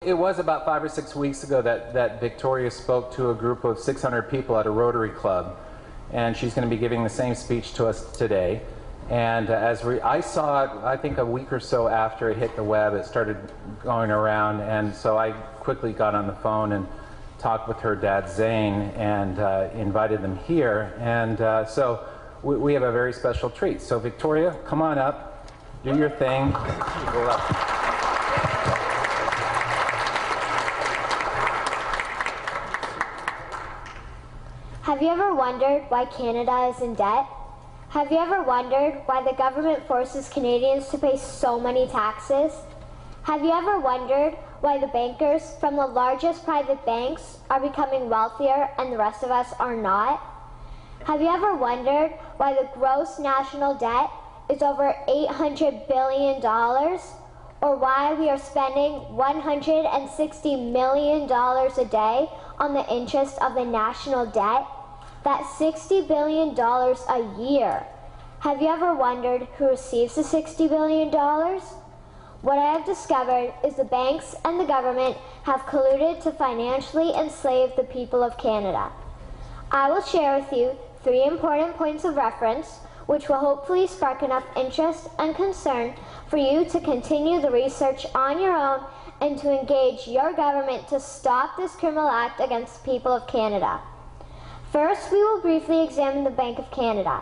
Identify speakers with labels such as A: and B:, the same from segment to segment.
A: It was about 5 or 6 weeks ago that Victoria spoke to a group of 600 people at a Rotary Club, and she's going to be giving the same speech to us today. And I saw it, I think a week or so after it hit the web, it started going around, and so I quickly got on the phone and talked with her dad Zane and invited them here. And so we have a very special treat. So Victoria, come on up, do your thing.
B: Have you ever wondered why Canada is in debt? Have you ever wondered why the government forces Canadians to pay so many taxes? Have you ever wondered why the bankers from the largest private banks are becoming wealthier and the rest of us are not? Have you ever wondered why the gross national debt is over $800 billion? Or why we are spending $160 million a day on the interest of the national debt? That's $60 billion a year. Have you ever wondered who receives the $60 billion? What I have discovered is the banks and the government have colluded to financially enslave the people of Canada. I will share with you 3 important points of reference which will hopefully spark enough interest and concern for you to continue the research on your own and to engage your government to stop this criminal act against the people of Canada. First, we will briefly examine the Bank of Canada.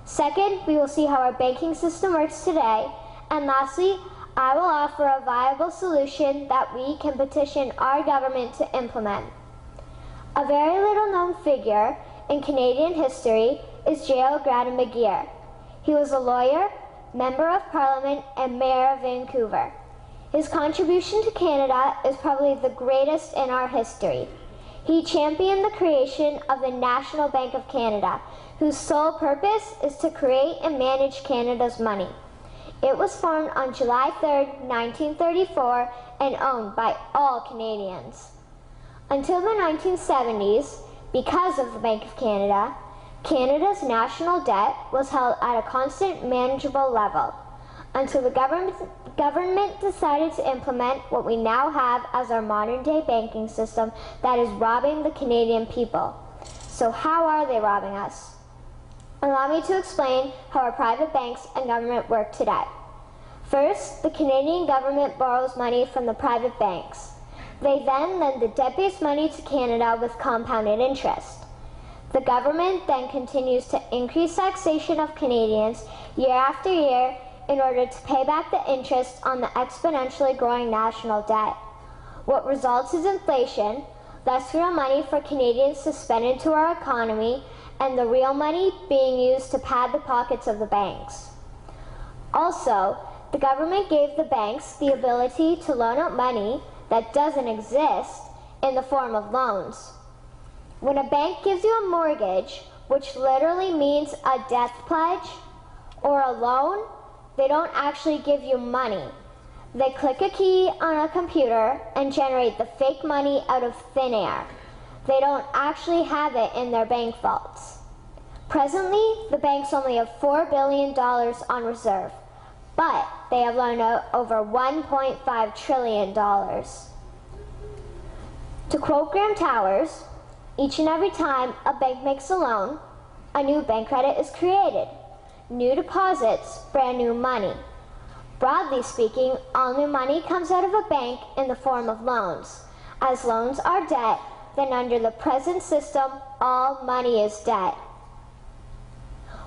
B: Second, we will see how our banking system works today. And lastly, I will offer a viable solution that we can petition our government to implement. A very little known figure in Canadian history is J.L. Gradon McGeer. He was a lawyer, member of Parliament, and Mayor of Vancouver. His contribution to Canada is probably the greatest in our history. He championed the creation of the National Bank of Canada, whose sole purpose is to create and manage Canada's money. It was formed on July 3, 1934, and owned by all Canadians. Until the 1970s, because of the Bank of Canada, Canada's national debt was held at a constant, manageable level, until the government decided to implement what we now have as our modern-day banking system that is robbing the Canadian people. So how are they robbing us? Allow me to explain how our private banks and government work today. First, the Canadian government borrows money from the private banks. They then lend the debt-based money to Canada with compounded interest. The government then continues to increase taxation of Canadians year after year in order to pay back the interest on the exponentially growing national debt. What results is inflation, less real money for Canadians to spend into our economy, and the real money being used to pad the pockets of the banks. Also, the government gave the banks the ability to loan out money that doesn't exist in the form of loans. When a bank gives you a mortgage, which literally means a death pledge, or a loan, they don't actually give you money. They click a key on a computer and generate the fake money out of thin air. They don't actually have it in their bank vaults. Presently, the banks only have $4 billion on reserve, but they have loaned out over $1.5 trillion. To quote Graham Towers, each and every time a bank makes a loan, a new bank credit is created. New deposits, brand new money. Broadly speaking, all new money comes out of a bank in the form of loans. As loans are debt, then under the present system, all money is debt.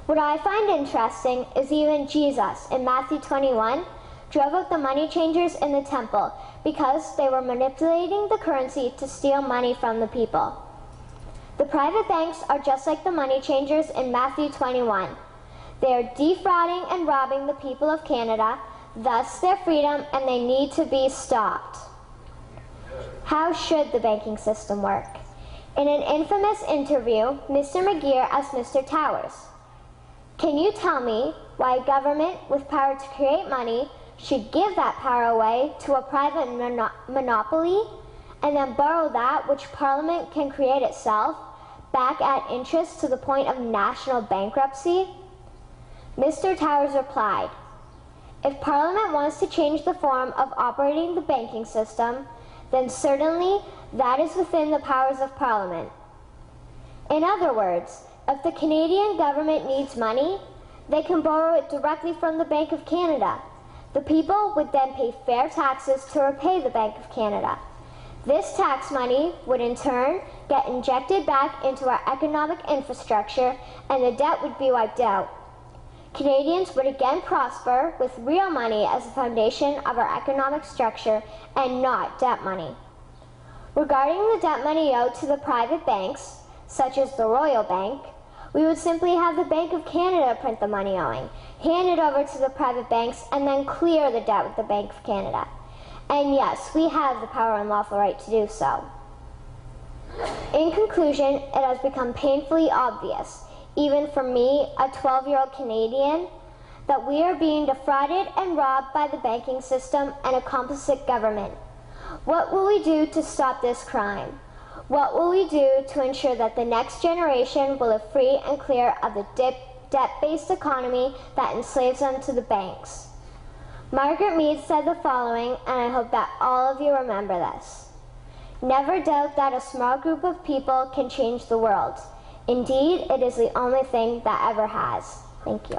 B: What I find interesting is even Jesus, in Matthew 21, drove out the money changers in the temple because they were manipulating the currency to steal money from the people. The private banks are just like the money changers in Matthew 21. They are defrauding and robbing the people of Canada, thus their freedom, and they need to be stopped. How should the banking system work? In an infamous interview, Mr. McGeer asked Mr. Towers, "Can you tell me why a government with power to create money should give that power away to a private monopoly and then borrow that which Parliament can create itself back at interest to the point of national bankruptcy?" Mr. Towers replied, "If Parliament wants to change the form of operating the banking system, then certainly that is within the powers of Parliament. In other words, if the Canadian government needs money, they can borrow it directly from the Bank of Canada. The people would then pay fair taxes to repay the Bank of Canada. This tax money would in turn get injected back into our economic infrastructure and the debt would be wiped out. Canadians would again prosper with real money as the foundation of our economic structure and not debt money. Regarding the debt money owed to the private banks, such as the Royal Bank, we would simply have the Bank of Canada print the money owing, hand it over to the private banks, and then clear the debt with the Bank of Canada. And yes, we have the power and lawful right to do so. In conclusion, it has become painfully obvious, even for me, a 12-year-old Canadian, that we are being defrauded and robbed by the banking system and a complicit government. What will we do to stop this crime? What will we do to ensure that the next generation will live free and clear of the debt-based economy that enslaves them to the banks? Margaret Mead said the following, and I hope that all of you remember this. Never doubt that a small group of people can change the world. Indeed, it is the only thing that ever has. Thank you.